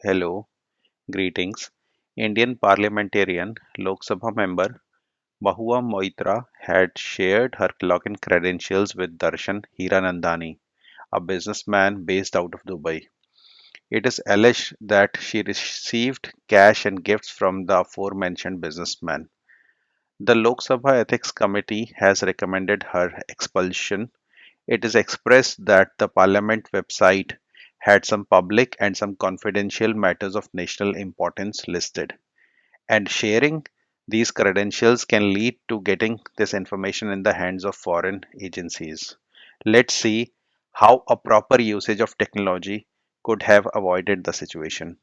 Hello, greetings. Indian parliamentarian Lok Sabha member Mahua Moitra had shared her login credentials with Darshan Hiranandani, a businessman based out of Dubai. It is alleged that she received cash and gifts from the aforementioned businessman. The Lok Sabha Ethics Committee has recommended her expulsion. It is expressed that the Parliament website had some public and some confidential matters of national importance listed, and sharing these credentials can lead to getting this information in the hands of foreign agencies. Let's see how a proper usage of technology could have avoided the situation.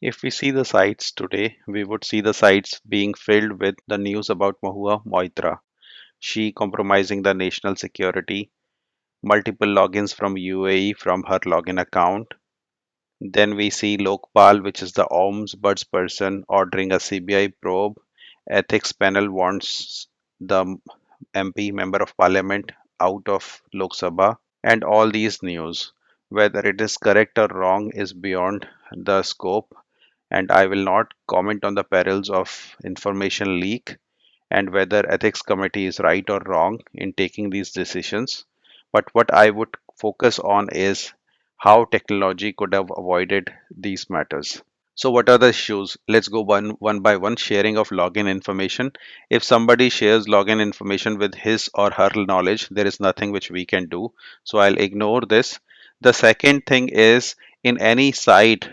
If we see the sites today, we would see the sites being filled with the news about Mahua Moitra. She compromising the national security, multiple logins from UAE from her login account. Then we see Lokpal, which is the ombudsperson, ordering a CBI probe. Ethics panel wants the MP, member of parliament, out of Lok Sabha. And all these news, whether it is correct or wrong, is beyond the scope. And I will not comment on the perils of information leak and whether ethics committee is right or wrong in taking these decisions. But what I would focus on is how technology could have avoided these matters. So what are the issues? Let's go one by one. Sharing of login information. If somebody shares login information with his or her knowledge, there is nothing which we can do. So I'll ignore this. The second thing is, in any site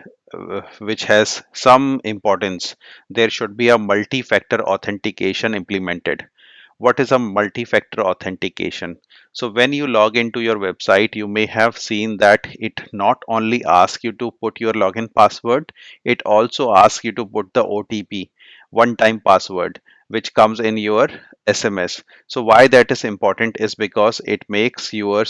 which has some importance, there should be a multi-factor authentication implemented. What is a multi-factor authentication? So when you log into your website, you may have seen that it not only asks you to put your login password, it also asks you to put the OTP, one time password, which comes in your SMS. So why that is important is because it makes your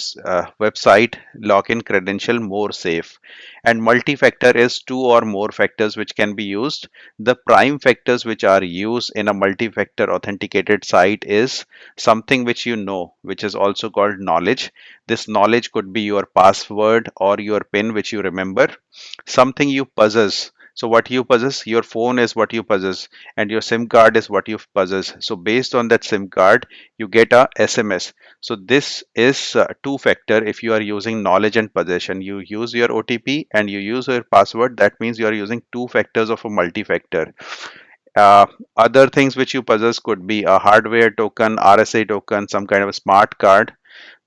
website login credential more safe. And multi-factor is two or more factors which can be used. The prime factors which are used in a multi-factor authenticated site is something which you know, which is also called knowledge. This knowledge could be your password or your PIN which you remember, something you possess. So what you possess, your phone is what you possess, and your SIM card is what you possess. So based on that SIM card, you get a SMS. So this is two factor. If you are using knowledge and possession, you use your OTP and you use your password. That means you are using two factors of a multi-factor. Other things which you possess could be a hardware token, RSA token, some kind of a smart card.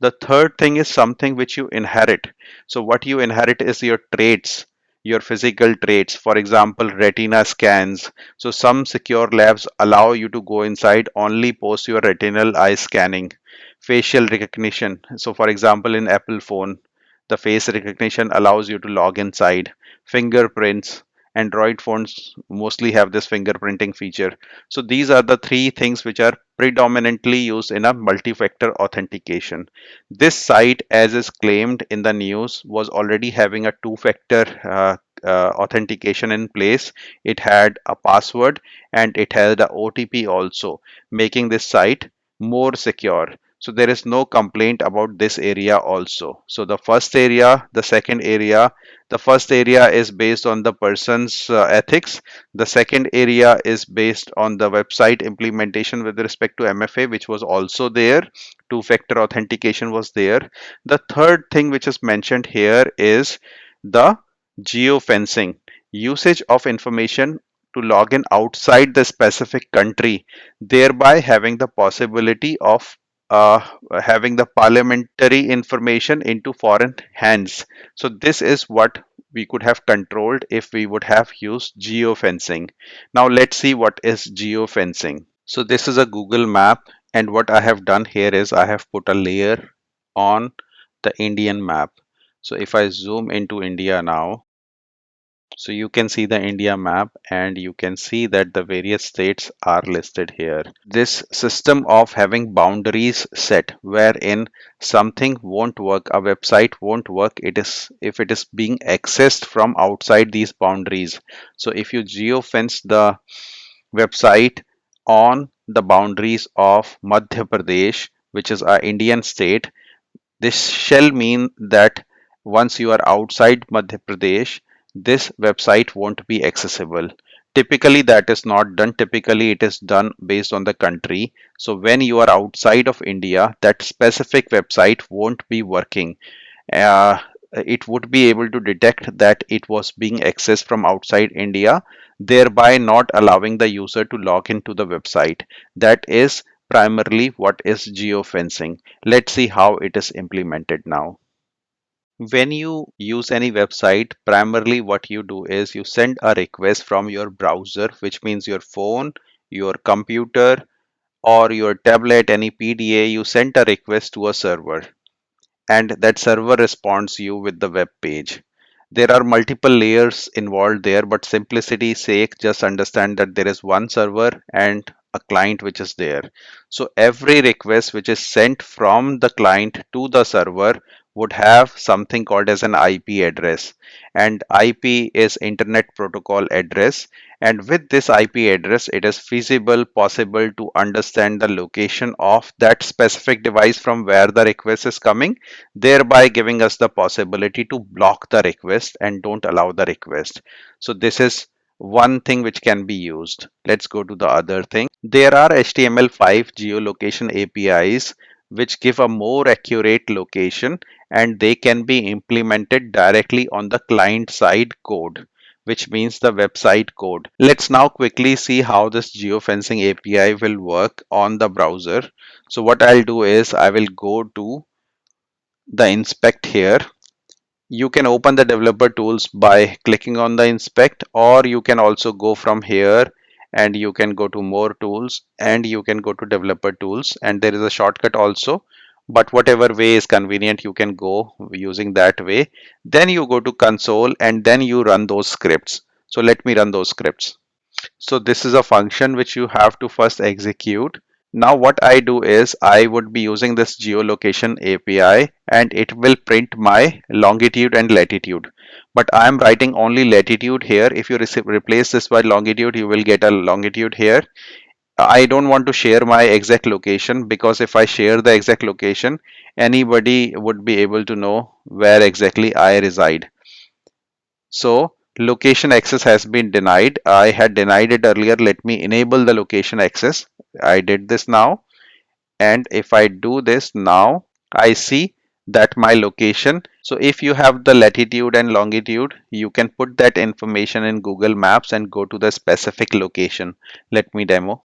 The third thing is something which you inherit. So what you inherit is your traits, your physical traits. For example, retina scans. So some secure labs allow you to go inside only post your retinal eye scanning. Facial recognition. So for example, in Apple phone, the face recognition allows you to log inside. Fingerprints. Android phones mostly have this fingerprinting feature. So these are the three things which are predominantly used in a multi-factor authentication. This site, as is claimed in the news, was already having a two-factor authentication in place. It had a password and it had the OTP also, making this site more secure. So there is no complaint about this area also. So the first area, the second area, the first area is based on the person's ethics. The second area is based on the website implementation with respect to MFA, which was also there. Two-factor authentication was there. The third thing which is mentioned here is the geo-fencing, usage of information to log in outside the specific country, thereby having the possibility of uh, having the parliamentary information into foreign hands. So this is what we could have controlled if we would have used geo-fencing. Now let's see what is geo-fencing. So this is a Google map, and what I have done here is I have put a layer on the Indian map. So if I zoom into India now, so you can see the India map and you can see that the various states are listed here. This system of having boundaries set wherein something won't work, a website won't work, it is if it is being accessed from outside these boundaries. So if you geofence the website on the boundaries of Madhya Pradesh, which is a Indian state, This shall mean that once you are outside Madhya Pradesh, this website won't be accessible. Typically, that is not done. Typically, it is done based on the country. So, when you are outside of India, that specific website won't be working. uh, it would be able to detect that it was being accessed from outside India, thereby not allowing the user to log into the website. That is primarily what is geofencing. Let's see how it is implemented now. When you use any website, primarily what you do is you send a request from your browser, which means your phone, your computer, or your tablet, any PDA. You send a request to a server, and that server responds you with the web page. There are multiple layers involved there, but simplicity's sake, just understand that there is one server and a client which is there. So every request which is sent from the client to the server would have something called as an IP address, and IP is Internet Protocol address. And with this IP address, it is feasible, possible to understand the location of that specific device from where the request is coming, thereby giving us the possibility to block the request and don't allow the request. So this is one thing which can be used. Let's go to the other thing. There are HTML5 geolocation APIs which give a more accurate location, and they can be implemented directly on the client side code, which means the website code. Let's now quickly see how this geofencing API will work on the browser. So what I'll do is I will go to the inspect here. You can open the developer tools by clicking on the inspect, or you can also go from here and you can go to more tools and you can go to developer tools, and there is a shortcut also, but whatever way is convenient you can go using that way. Then you go to console and then you run those scripts. So let me run those scripts. So this is a function which you have to first execute. Now what I do is I would be using this geolocation API, and it will print my longitude and latitude. But I am writing only latitude here. If you replace this by longitude, you will get a longitude here. I don't want to share my exact location, because if I share the exact location, anybody would be able to know where exactly I reside. So location access has been denied. I had denied it earlier. Let me enable the location access. I did this now. And if I do this now, I see that my location. So if you have the latitude and longitude, you can put that information in Google Maps and go to the specific location. Let me demo.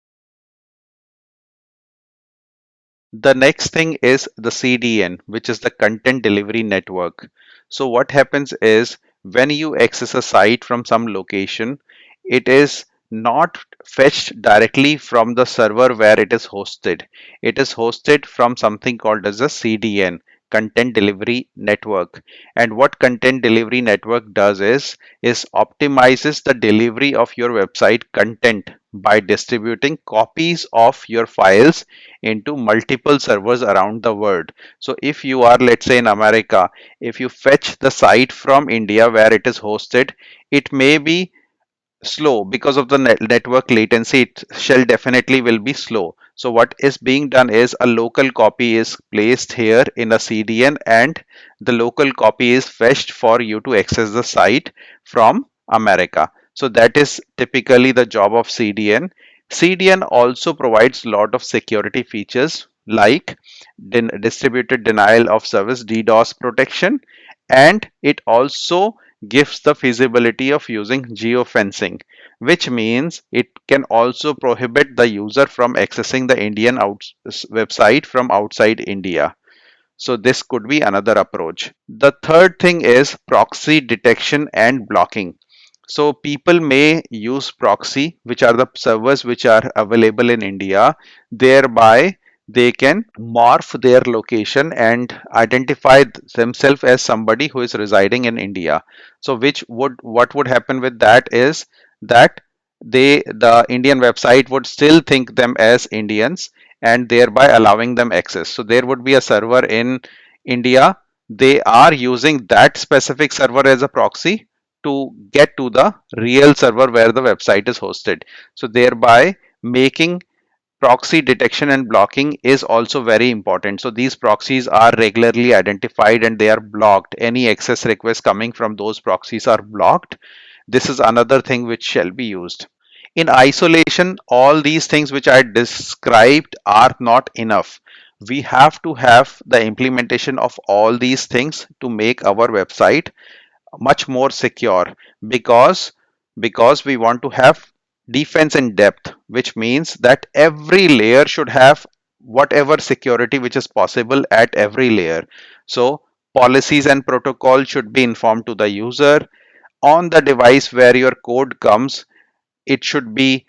The next thing is the CDN, which is the content delivery network. So what happens is when you access a site from some location, it is not fetched directly from the server where it is hosted. It is hosted from something called as a CDN, content delivery network. And what content delivery network does is optimizes the delivery of your website content by distributing copies of your files into multiple servers around the world. So if you are, let's say, in America, if you fetch the site from India where it is hosted, it may be slow because of the network latency. It shall definitely will be slow. So what is being done is a local copy is placed here in a CDN, and the local copy is fetched for you to access the site from America. So that is typically the job of CDN. CDN also provides a lot of security features like distributed denial of service, DDoS protection, and it also gives the feasibility of using geofencing, which means it can also prohibit the user from accessing the Indian website from outside India. So this could be another approach. The third thing is proxy detection and blocking. So people may use proxy, which are the servers which are available in India, thereby they can morph their location and identify themselves as somebody who is residing in India. So which would what would happen with that is that the Indian website would still think them as Indians, and thereby allowing them access. So there would be a server in India. They are using that specific server as a proxy to get to the real server where the website is hosted. So thereby making proxy detection and blocking is also very important. So these proxies are regularly identified and they are blocked. Any access requests coming from those proxies are blocked. This is another thing which shall be used. In isolation, all these things which I described are not enough. We have to have the implementation of all these things to make our website much more secure, because we want to have defense in depth, which means that every layer should have whatever security which is possible at every layer. So policies and protocol should be informed to the user. On the device where your code comes, it should be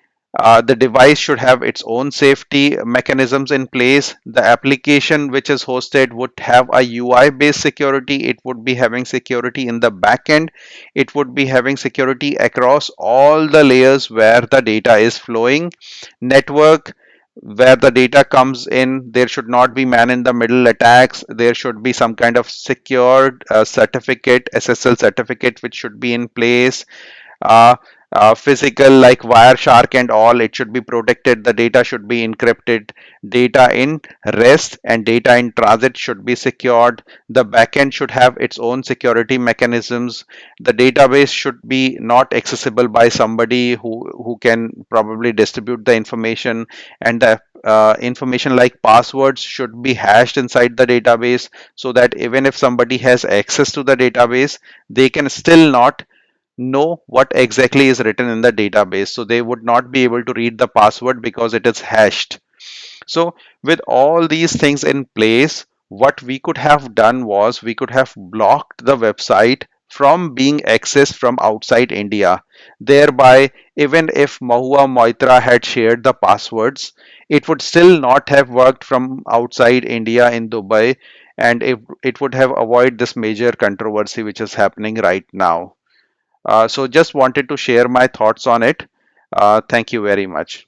the device should have its own safety mechanisms in place. The application which is hosted would have a UI based security. It would be having security in the backend. It would be having security across all the layers where the data is flowing. Network, where the data comes in, there should not be man in the middle attacks. There should be some kind of secured certificate, SSL certificate, which should be in place. uh, Physical, like Wireshark and all, it should be protected. The data should be encrypted. Data in rest and data in transit should be secured. The backend should have its own security mechanisms. The database should be not accessible by somebody who can probably distribute the information. And the information like passwords should be hashed inside the database, so that even if somebody has access to the database, they can still not know what exactly is written in the database. So they would not be able to read the password because it is hashed. So with all these things in place, what we could have done was we could have blocked the website from being accessed from outside India. Thereby, even if Mahua Moitra had shared the passwords, it would still not have worked from outside India in Dubai, and it would have avoided this major controversy which is happening right now. So just wanted to share my thoughts on it. Thank you very much.